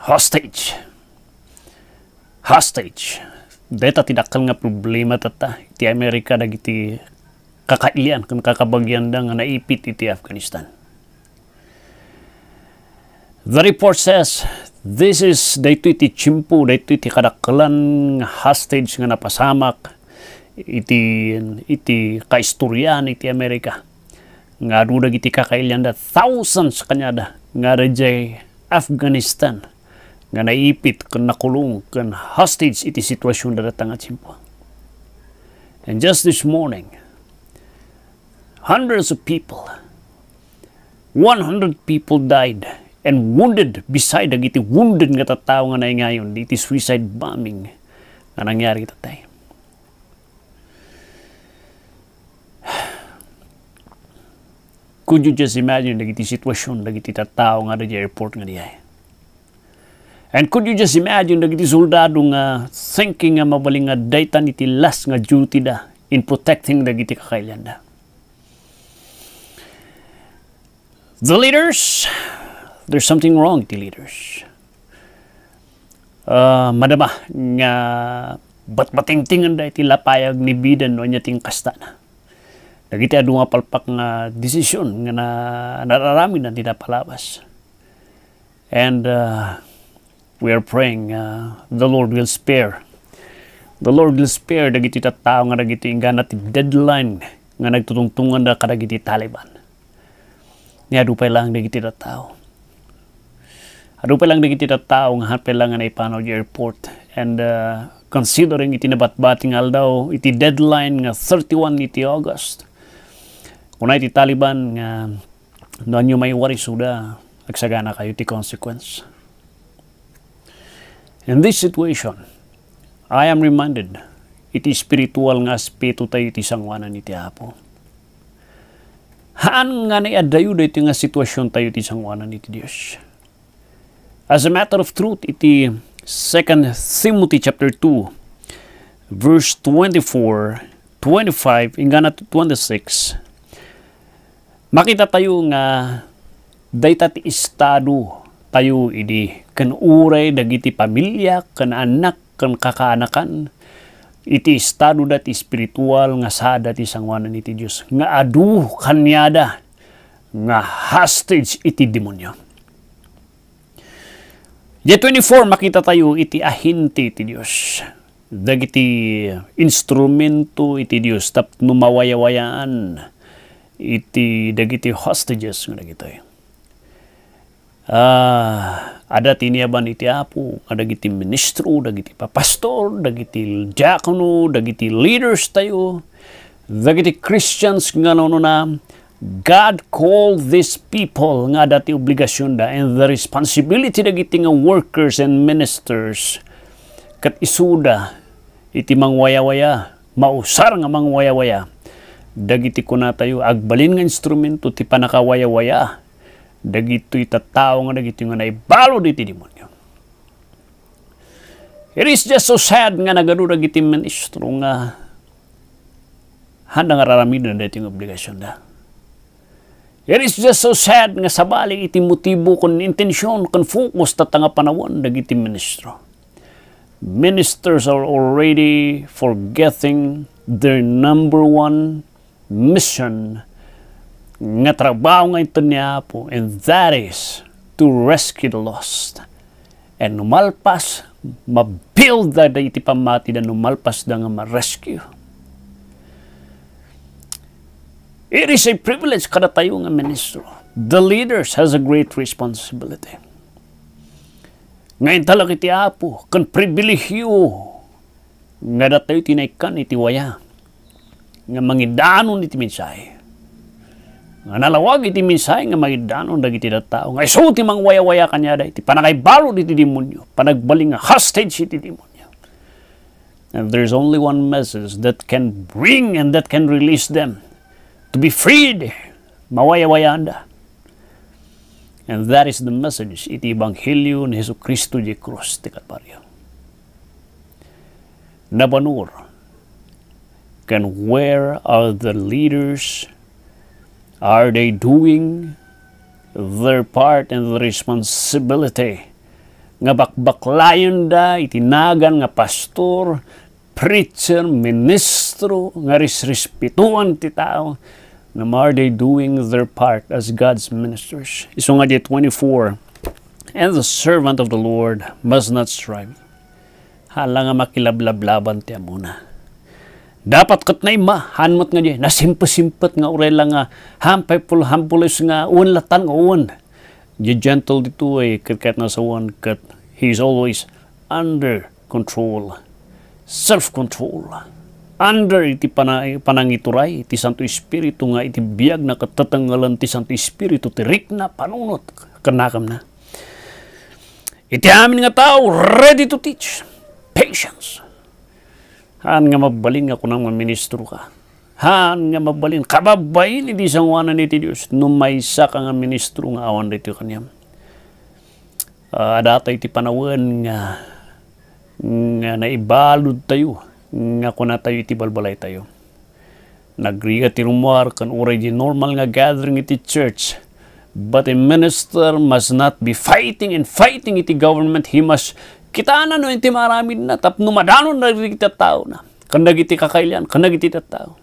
Hostage. Hostage. Deta tidak nga problema tata. Iti Amerika dagiti kakailian kan kakabagyan da nga naipit iti Afghanistan. The report says this is dayto iti chimpo, dayto iti kadakalan hostage nga napasamak iti kaistoryan iti Amerika. Nga dudag iti kakailian da thousands kanyada nga rejay Afghanistan nga naipit kan nakulong kan hostage iti sitwasyon da datang at simpo. And just this morning, hundreds of people, 100 people died and wounded beside iti wounded nga tattao nga ngayon iti suicide bombing nga nangyari tatay. Could you just imagine dagiti sitwasyon dagiti tattao nga di airport nga diay? And could you just imagine dagiti soldado nga thinking nga mabaling nga daytan iti last nga duty da in protecting dagiti kakailian da? The leaders, there's something wrong iti leaders. Madama nga batbatingtingan da iti lapayag ni bidan no nya ting kasta na. Dagiti adu nga palpak nga desisyon nga nararami na tidak palabas. And we are praying the Lord will spare. The Lord will spare dagiti tattao nga dagiti ingganat deadline nga nagtutungtungan da kadagiti Taliban. Ni adu pa lang dagiti tattao. Adu pa lang dagiti tattao nga hapay lang nga naipanaw di airport. And considering iti nabatbating aldaw iti deadline nga 31 iti August. Kuna iti Taliban nga noon nyo may wari suda agsagana kayo iti consequence. In this situation, I am reminded iti spiritual nga aspeto tayo iti sangwanan iti Apo. Haan nga naiadayo da iti nga sitwasyon tayo iti sangwanan iti Diyos. As a matter of truth, iti 2 Timothy chapter 2, verse 24, 25, ingana 26, makita tayo nga dayta ti estado tayo idi kan uray dagiti pamilya, kan anak, kan kakaanakan, iti estado dati spiritual nga sada ti sangwanan iti Diyos. Nga adu kanyada nga hostage iti demonyo. J24 makita tayo iti ahinti iti Diyos. Dagiti instrumento iti Diyos tap numawayawayaan iti dagiti hostages nga dagitoy. Ada tiniaban iti Apo, dagiti ministro, dagiti papastor, dagiti diakono, dagiti leaders tayo, dagiti Christians nga na God called these people nga dati obligasyon da and the responsibility dagiti nga workers and ministers kat isuda iti mangwaya-waya, mausar nga mangwaya-waya, dagiti kuna tayo agbalin nga instrumento ti panakawaya-waya, dagito itatao nga dagito nga naibalo diti demonyo. It is just so sad nga nagano dagiti ministro nga handa nga raramidan dati nga obligasyon da. It is just so sad nga sabali iti motibo kon intensyon kon focus tatanga panawon dagiti ministro. Ministers are already forgetting their number one mission nga trabaho nga ito niya po, and that is to rescue the lost. And numalpas, mabuild da iti pamati da numalpas da nga ma-rescue. It is a privilege kada tayo nga ministro. The leaders has a great responsibility. Ngayon talag iti Apo, kan pribilehyo nga datayo tinaykan iti waya, nga mangidanon iti mensahe. Nga nalawag iti mensahe nga magidanon dagiti tattao. Nga iso ti mangwaya-waya kanyada iti panakaibalo iti demonyo, panagbaling nga hostage iti demonyo. And there's only one message that can bring and that can release them to be freed. Mawaya-wayaan da. And that is the message iti Ebanghelyo ni Jesucristo di Cruz ti Kalbaryo. Nabanur, can where are the leaders? Are they doing their part and the responsibility nga bakbaklayon da, itinagan nga pastor, preacher, ministro, nga respetuan ti tao, na are they doing their part as God's ministers. Iso nga di 24, and the servant of the Lord must not strive. Hala nga makilablablaban ti amuna. Dapat kat na ima, hanmot nga di, nasimpa-simpat nga urela nga, hampulis nga, uwan latan nga uwan. Di gentle dito ay kat na sa uwan, kat he's always under control. Self-control. Under iti panangituray, iti Santo Espiritu nga iti biyag na katatanggalan ti Santo Espiritu, tirik na panunot, kanakam na. Iti amin nga tao, ready to teach. Patience. Haan nga mabalin nga kunang ministro ka. Haan nga mabalin. Kababayin iti sangwanan iti Diyos. Numaysa ka nga ministro nga awan dito kanyam. Adata iti panawan nga naibalod tayo. Nga kuna tayo iti balbalay tayo. Nagriga ti rumor kan uray di normal nga gathering iti church. But a minister must not be fighting iti government. He must kita na no iti maramid na tapno madanon na kita tao na. Kandag iti kakailan, kandag iti tao.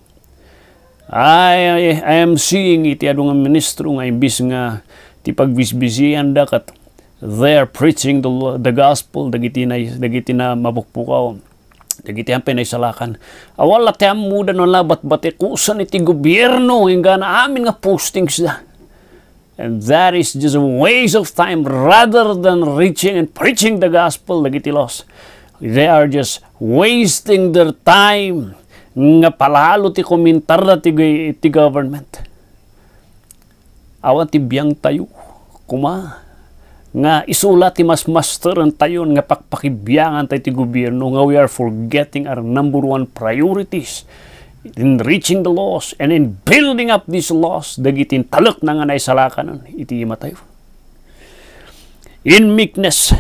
I am seeing iti adong ministro nga imbis nga ti pagbisbisian da kat they are preaching the gospel dagiti na mabukpukaw. Dagiti ang pinaisalakan. Awala ti amuda no labat bate kusan iti gobyerno hingga na amin nga postings da. And that is just a waste of time rather than reaching and preaching the gospel dagiti lost. They are just wasting their time nga palalo ti komentar na ti government. Awan ti biyang tayo kuma nga isulat ti mas masteran tayon nga pakpakibiyangan tayo ti gobyerno nga we are forgetting our number one priorities in reaching the lost and in building up these lost dagitin talak na nga naisalakan iti matayo. In meekness,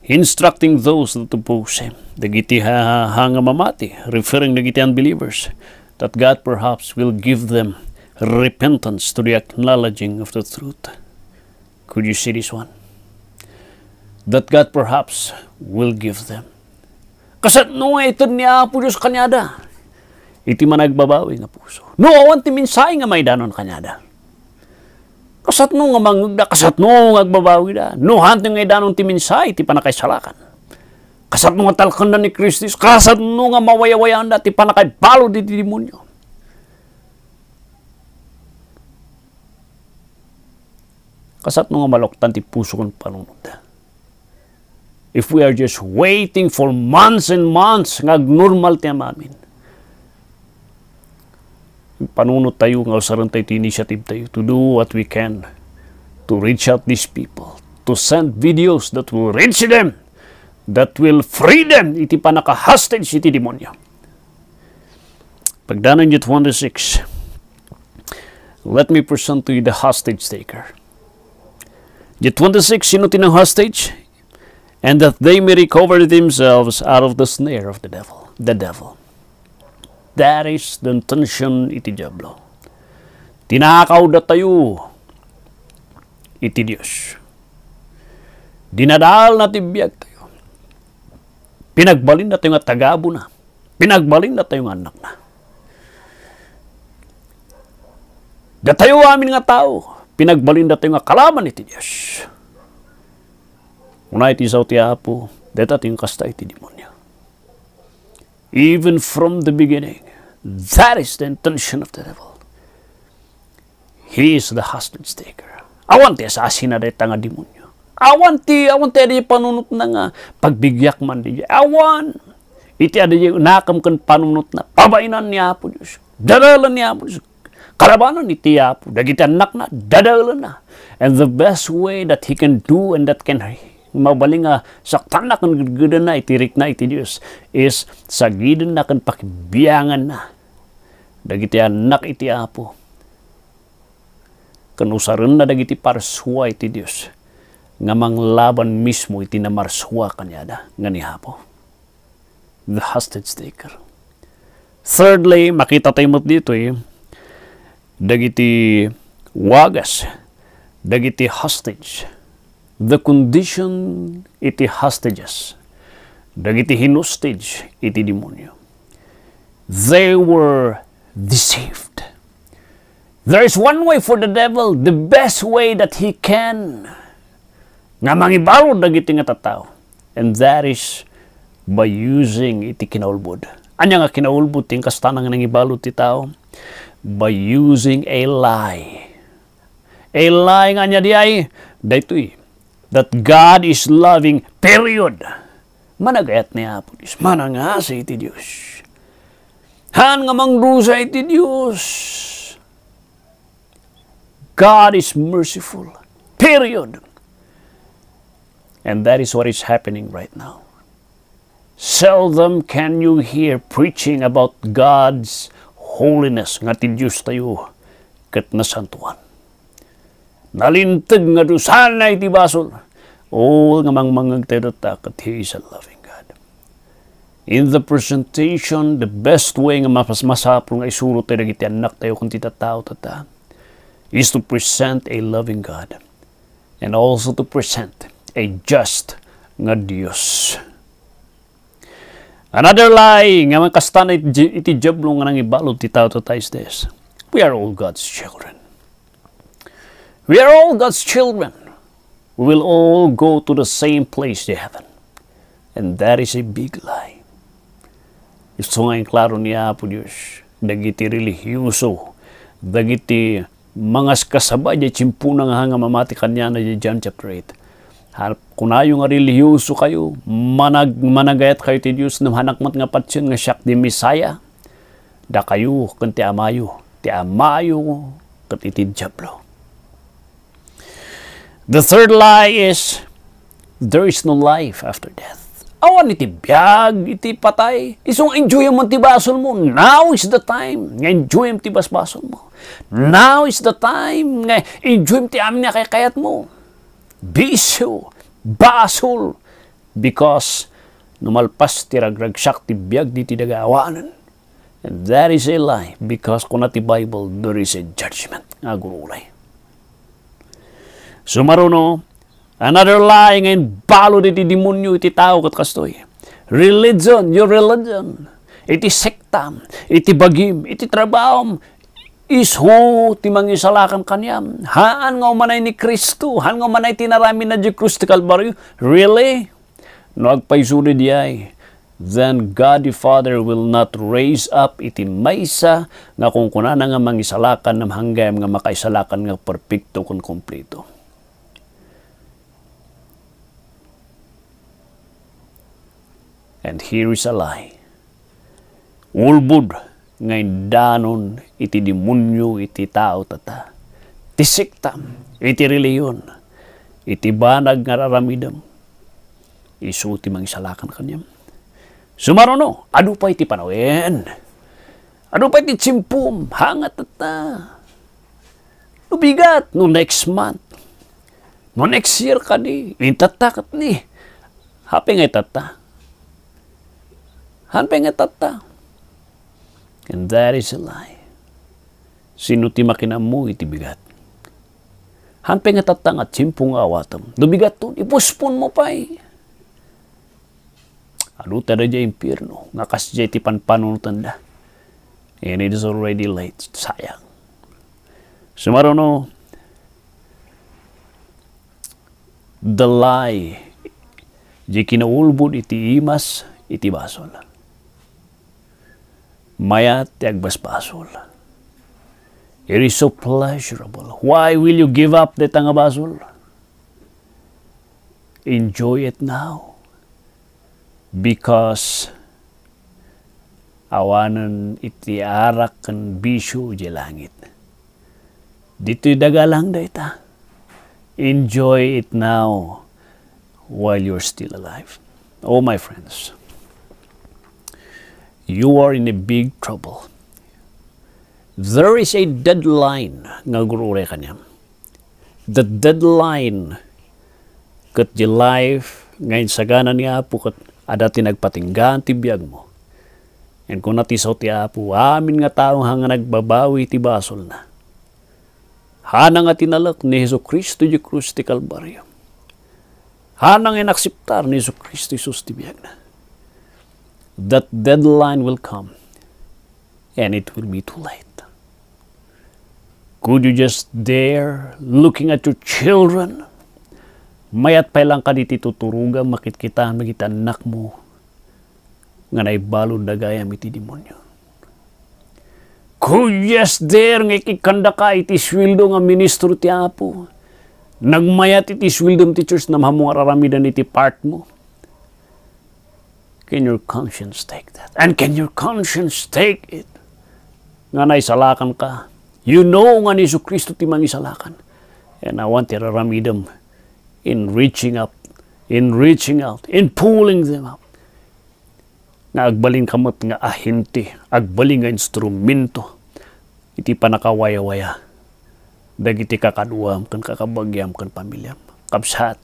instructing those that oppose him, dagiti hanga mamati, referring dagiti unbelievers, that God perhaps will give them repentance to the acknowledging of the truth. Could you see this one? That God perhaps will give them. Kasat no ito niya po Diyos kanyada. Iti managbabawi nga puso. No, awan ti minsay nga may danon kanyada. Kasat no nga mangugda, kasat no nga agbabawi da. No, hanting nga danon ti minsay, ti panakaisalakan. Kasat no nga talkan na ni Kristus, kasat no nga mawayawayaan da, ti panakaibalo di demonyo. Kasat no nga maloktan ti puso kong panunod da. If we are just waiting for months and months, nga normal ti amamin. Panunod tayo, nga usaran tayo ti initiative tayo to do what we can to reach out these people, to send videos that will reach them, that will free them, iti panaka-hostage iti demonyo. Pagdanan yun 26, let me present to you the hostage taker. Yun 26, sino tinang hostage? And that they may recover themselves out of the snare of the devil. The devil. That is the intention iti diablo. Tinakaw da tayo iti Diyos. Dinadal na tibiyag tayo. Pinagbalin na tayo nga tagabo na. Pinagbalin na tayo nga anak na. Da tayo amin nga tao. Pinagbalin na tayo nga kalaman iti Diyos. Una iti isaw ti Apo, deta ting kasta iti demonyo. Even from the beginning, that is the intention of the devil. He is the hostage taker. Awan ti asasin na deta nga demonyo. Awan ti adi panunot na nga pagbigyak man di. Awan. Iti adi nakam kan panunot na pabainan ni Apo Diyos. Dadalan ni Apo Diyos. Karabanan iti Apo. Dagiti anak na, dadalan na. And the best way that he can do and that can mabaling nga saktan na kan gudgudan na itirik na iti Diyos is sagidan na kan pakibiyangan na dagiti anak iti Apo kanusaran na dagiti parswa iti Diyos nga manglaban mismo iti na marswa kanyada nga ni Apo. The hostage taker. Thirdly, makita tayo mo dito dagiti wagas, dagiti hostage the condition iti hostages, dagiti hinustage iti demonyo. They were deceived. There is one way for the devil, the best way that he can, nga mangibalod dagiti nga tattao, and that is by using iti kinaulbod. Anya nga kinaulbod ting kastanang nangibalod ti tao? By using a lie. A lie nga niya di ay, daytoy, that God is loving, period. Managayat niya po, manangasa iti Diyos. Han nga mangdusa iti Diyos. God is merciful, period. And that is what is happening right now. Seldom can you hear preaching about God's holiness, nga ti Diyos tayo, kat nasantuan. Nalintag nga dusanay ti basol. O nga mangmangag tayo ta, kat He is a loving God. In the presentation, the best way nga masapro nga isuro tayo nagiti anak tayo kung titatao tata, is to present a loving God and also to present a just nga Diyos. Another lie nga makastan iti jablo nga nang ibalod ti tao is this: we are all God's children. We are all God's children. We will all go to the same place, the heaven. And that is a big lie. Gusto nga yung klaro niya po Diyos, dagiti relihiyoso, dagiti mga kasabay di chimpo nga hanga mamati kanya na di John chapter 8. Kunayo nga relihiyoso kayo, managayat kayo ti Diyos ng hanakmat nga patsyon nga siyak di Misaya, da kayo kan ti amayo kat iti Diablo. The third lie is, there is no life after death. Awan iti biyag, iti patay. Isong enjoy mo ti basol mo. Now is the time nga enjoy mo ti basbasol mo. Now is the time nga enjoy mo ti amin nga kayat mo. Bisyo, basol, because numalpas ti ragragsak ti biyag di ti dagaawanan. And that is a lie, because kung na ti Bible, there is a judgment nga gurulay. Sumaruno, another lie ngayon, balo iti demonyo iti tao kat kastoy. Religion, your religion, iti sekta, iti bagim, iti trabaho, isho, ti mangisalakan kanyam. Haan nga umanay ni Kristo, haan nga umanay tinarami na di krus ti Kalbaryo. Really? No agpaisuri diyay. Then God the Father will not raise up iti maysa nga kung kunana nga mangisalakan ng hanggayam nga makaisalakan nga perfecto kung kompleto. And here is a lie. Ulbud ngay danon iti demonyo iti tao tata. Ti sekta, iti reliyon, iti banag nga raramidam. Isu ti mangisalakan kanyam. Sumaruno, adu pa iti panawin. Adu pa iti tsimpum, hangat tata. Lubigat, no next month. No next year ka di. Intatakat ni. Happy ngay tata. Hanpay nga tata. And that is a lie. Sino ti makinamu iti bigat. Hanpay nga tata nga tsimpong awatam. Dubigat to, ipuspon mo pa eh. Ano tada dya impirno. Nga kasya iti panpanunutan da. And it is already late. Sayang. Sumaruno, the lie. Di kinaulbod iti imas iti basol. Mayat ti agbasbasol. It is so pleasurable. Why will you give up the nga basol? Enjoy it now. Because awanan iti arak kan bisyo di langit. Dito'y dagalang dayta. Enjoy it now while you're still alive. Oh, my friends. You are in a big trouble. There is a deadline nga gurure kanya. The deadline kat di life ngayon sagana ni Apo kat ada tinagpatinggan ti biyag mo. And kung natisaw ti Apo, amin nga taong hanga nagbabawi ti basol na. Hana nga tinalak ni Jesu Cristo di krus ti Kalbaryo. Hanang inakseptar ni Kristo Jesus ti biag na. That deadline will come and it will be too late. Could you just dare looking at your children? Mayat pa lang ka diti tuturuga makitkitaan magita anak mo nga naibalod na gayam iti demonyo. Could you just dare nga ikikanda ka iti sweldo nga ministro ti Apo? Nagmayat iti sweldo ti church na mahamong araramidan iti part mo? Can your conscience take that? And can your conscience take it? Nga naisalakan ka. You know nga ni Kristo ti mangisalakan. And I want to raramidam in reaching up, in reaching out, in pulling them up. Nga agbaling kamot nga ahinti, agbaling nga instrumento, iti panakawaya-waya. Dagiti kakaduam, kan kakabagyam, kan pamilyam. Kapsat.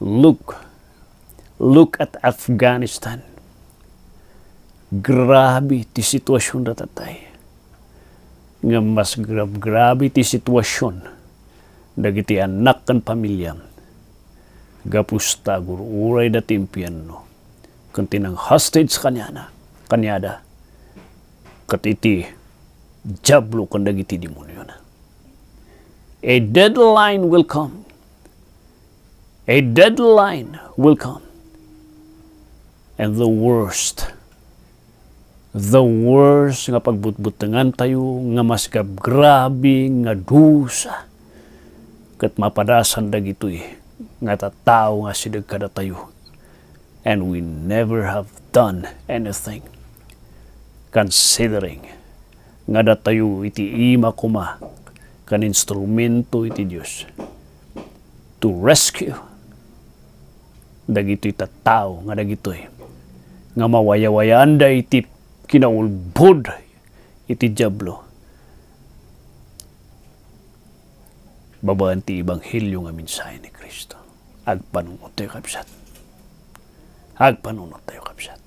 Look at Afghanistan. Grabe ti sitwasyon na tatay. Nga mas grabe ti sitwasyon. Dagiti anak kan pamilyam. Gapusta gururay da timpiano. Kantinang hostage kanyada. Katiti jablo kan dagiti demonyo na. A deadline will come. A deadline will come. And the worst nga pagbutbutangan tayo, nga mas grabe, nga dusa, kat mapadasan dagitoy, nga tatao nga sidag kada tayo. And we never have done anything, considering, nga datayo iti ima kuma, kan instrumento iti Diyos, to rescue, dagitoy tatao, nga dagitoy, nga mawaya-wayaan da iti kinaulbod iti diablo. Babaan ti Ebanghelyo nga mensahe ni Kristo. Agpanunot tayo kapsat. Agpanunot tayo kapsat.